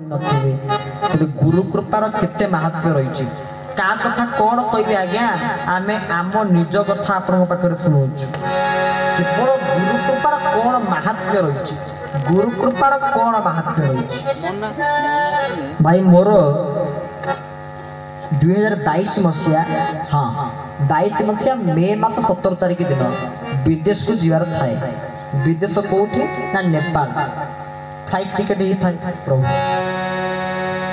नथिबे गुरु कृपार केते महात्म्य रही का कथा कौन कहबे आज्ञा आमे आम निज कथा आपन पाखरे सुनुछु केवल गुरु कृपार कौन महात्म्य रही गुरु कृपार कौन महात्म्य रही भाई मोर 2022 मसिया हाँ 22 मसिया मे मास 17 तारिख दिन विदेश को जीवार थाए विदेश कोठी ना नेपाल फ्लाइट टिकेट ही थाए प्रभु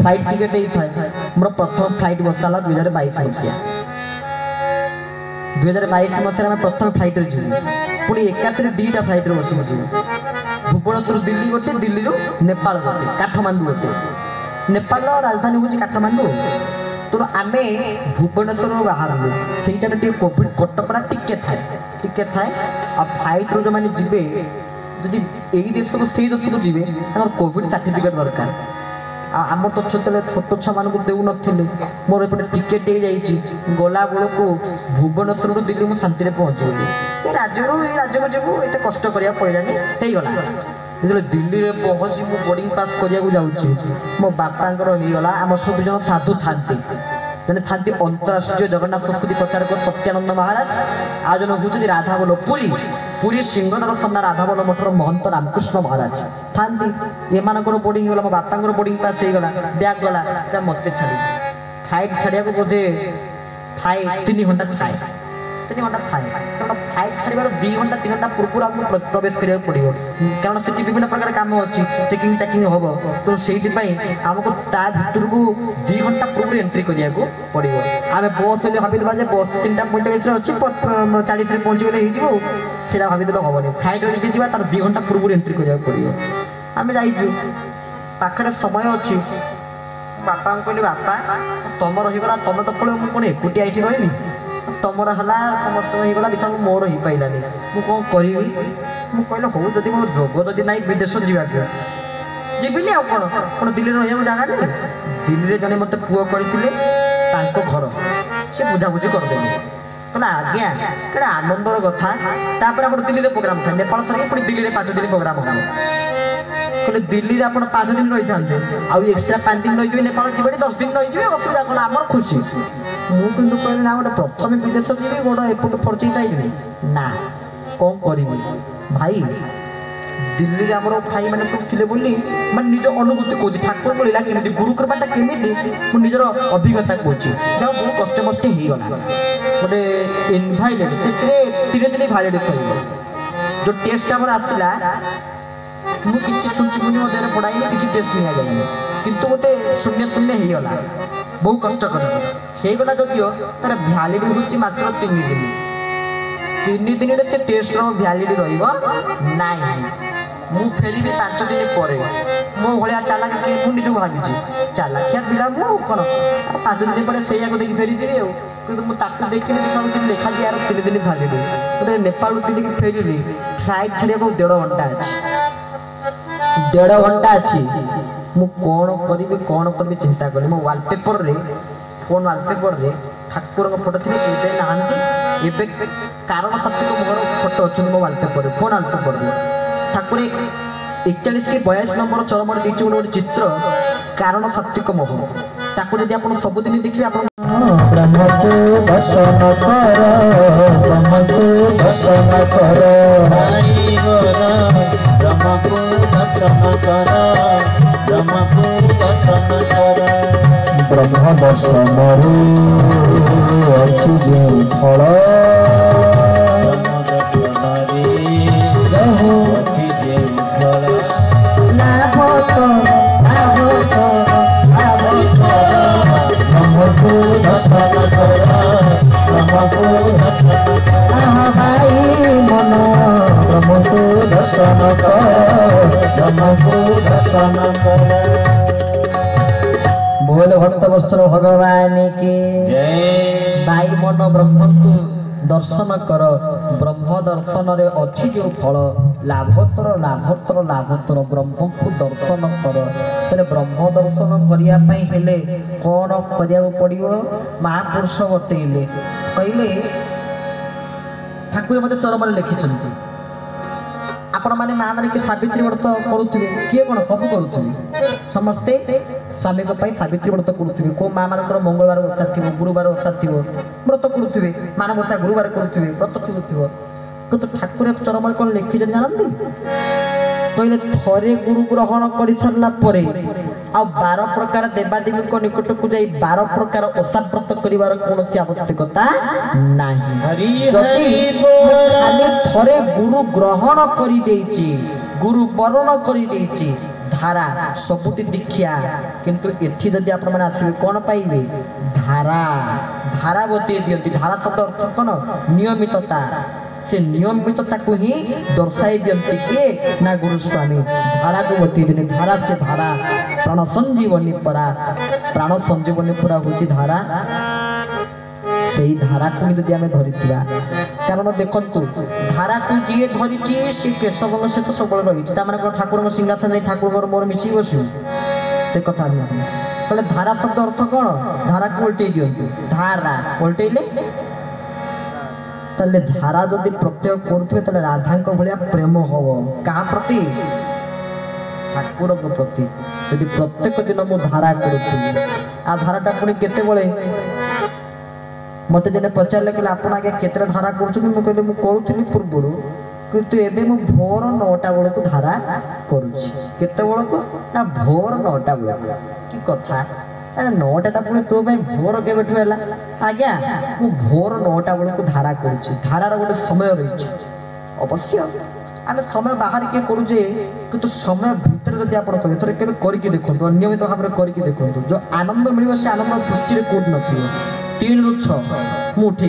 फ्लाइट टिकेट ही थाए मोर प्रथम फ्लाइट बसाला 2022 मसिया 2022 मसिया में प्रथम फ्लाइट रे जीवी पुणी एकाथरे दीटा फ्लाइट रे बसी जीवी भुवनेश्वर दिल्ली गोटे दिल्ली रो नेपाल गोटे काठमांडू गोटे नेपाल राजधानी हूँ काठमांडू तो आम भुवनेश्वर बाहर से कोविड कटकणा टिके थाए आ फ्लाइट रो जो मैंने जीवे जदि यही देश को से देश को जीवे कोविड सर्टिफिकेट दरकार आम तो छोटे छोट छुआ मान देऊ नी मोर एपटे टिकेट हो गला बेल को भुवनेश्वर दिल्ली मुझे शांति पहुँची राज्य को जब ये कष्ट करा पड़ानी होगला जो दिल्ली में पहुँची मु बोर्डिंग पास करने जाऊँगी मो बापांकर होगला आम सब जन साधु था जन था अंतरराष्ट्रीय जगन्नाथ संस्कृति प्रचारक सत्यानंद महाराज आ जन हूँ राधाबल पुरी पुरी सिंहदार सामना राधाबल मठर महंत रामकृष्ण महाराज था एमर बोर्डिंग होगा मो बापांकर बोर्डिंग पास होगला बैग गला मत छाड़ी फ्लाइट छाड़िया बोधे थाए 3 घंटा थाए 3 घंटा थाए कारण फ्लाइट छाड़बार 2 घंटा 3 घंटा पूर्व आमको प्रवेश करा पड़ो कारण से विभिन्न प्रकार काम अच्छी चेकिंग हम तो से आमको ता भर को 2 घंटा पूर्व एंट्री करा पड़ो आम बस भाविल बस 3:45 अच्छी 40 पहुँची गले से भाविदेल हेनी फ्लाइट जी जा तार 2 घंटा पूर्व एंट्री करा पड़ो आम जाइए पाखे समय अच्छी बापा कहली बापा तुम रहीगला तुम तो पड़े मुझे कौन एकुटिया ये रही तुमर है समस्त होगा देखा मोर हो पारानी मुझे कौन करी मुझे कहले हूँ जदि मोर जोग जदि ना विदेश जावाक जीविनी आ कौन दिल्ली रहा जगह नहीं दिल्ली में जड़े मत पुआ करते घर से बुझाबुझी करदे कहला आज्ञा कड़े आनंदर कथा तापर आप दिल्ली में प्रोग्राम था नेपाल सर पुणी दिल्ली में 5 दिन प्रोग्राम हम कहले दिल्ली में आप 5 दिन रही था आउ एक्सट्रा 5 दिन रही नेपाल जी 10 दिन रही असुविधा कौन आम खुशी मुझे कहली ना गोटे प्रथम विदेश जी गोटे एपट फर्ची चाहिए ना कौन करी भाई दिल्ली में आम भाई मैंने सब थे मैं निज अनुभूति कौन ठाकुर बोला कि गुरु कृपाटा केमी मुझे निजर अभिज्ञता कौन बहुत कष्टे मष्टे होगला गोटे इनभाइलेट से 3 दिन भाइलेट कर जो टेस्ट आम आसला मुझे छुंची पढ़ाई किसी टेस्ट नहीं किंतु गोटे 0-0 होगला बहुत कष्ट करगला जदियो तार भैलीडी हूँ मात्र 3 दिन से टेस्ट भैलीडी रहा मु फेरी 5 दिन पर मो भाया चालाक मुझे निज भावी चालाकिया पिला मु कौन 5 दिन पर से देखी फेरी जी मुझे देखिए देखा लेखा यार 3 दिन भैलीडी नेपाल दिल्ली फेरली फ्लाइट छाड़ा 1.5 घंटा अच्छी 1.5 घंटा अच्छी मु कौन करी चिंता कली मो वालपेपर रे फोन वालपेपर रे ठाकुर फोटो थी नहांती कारण सत्य मोर फोटो अच्छे मो वालपेपर फोन वालपेपर रे ठाकुर 41 के 42 नंबर चरम देखिए गोटे चित्र कारण सात्विक मोह ताको यदि आप सबुदिन देखिए आप ब्रह्म को दर्शन कर ब्रह्म को दर्शन कर ब्रह्म को दर्शन कर ब्रह्म को दर्शन कर ब्रह्म दर्शन अच्छी जे फल भाई मन ब्रह्म को दर्शन कर ब्रह्म को दर्शन कर बोल भक्त वस्त्र भगवान के भाई मन ब्रह्म को दर्शन कर ब्रह्म दर्शन रे अच्छी जो फल लाभतर लाभतर लाभतर ब्रह्म को दर्शन कर तेरे ब्रह्म दर्शन करने कौन करिया पड़ो महापुरुष बतैले कहले ठाकुर मत चरम लिखिं आपण माने माँ माने कि सावित्री व्रत करुवे किए कौन सब करुवे समस्ते स्वामी सावित्री व्रत करुवे को माँ मान मंगलवार ओषा थी गुरुवार ओषा थी व्रत करुवे मानवसा गुरुवार करुवे व्रत थी तो ठाकुर चरम कौन लिखी जानते कहले थरे गुरु ग्रहण कर सारा आ 12 प्रकार देवादेवी निकट को जाई 12 प्रकार ओषा व्रत करिवार कोनोसी आवश्यकता नाही खाली थरे गुरु ग्रहण करि देछि गुरु वर्ण करि देछि धारा सबुटी दीक्षा किंतु एठी जदि आपण माने आसीबे कोन पाइबे धारा धारा बते दियंती धारा शब्द अर्थ कोन नियमितता से नियमितता को ही दर्शाई दियंती के ना गुरु स्वामी धारा को बते दिने धारा से धारा प्राण संजीवनी परा प्राण संजीवनी परा होची धारा सेही धारा को यदि आमे धरितिबा कारण देखंतु धारा को जे धरिची से केशव से तो सबल रही ता माने को ठाकुर को सिंहासन नहीं ठाकुर मोर मिसी बसु से कथा नहीं कहले धारा शब्द अर्थ कोन धारा को उल्टे दियंतु धारा उल्टेले तले धारा जदि प्रत्यय करुवे तले राधा भाया प्रेम हम क्या प्रति ठाकुर प्रति यदि प्रत्येक दिन मु धारा करुवी आ धाराटा पुणी केते मत जने पचारे कहले आप आगे केते धारा कर करुली पूर्व किंतु एबे मु भोर 9टा बेल को धारा करुछि केते बेल को ना भोर 9टा बेल की कथा अरे 9टा पुणी तो भाई भोर के आज्ञा मु भोर 9टा बेल को धारा करुछि धारार गोटे समय रही अवश्य आम समय बाहर किए करुचे किंतु समय भितर जब आप करके देखो नियमित भाव में करके देखो जो आनंद मिले से आनंद सृष्टि कौट न 3 ରୁ 6 मु उठे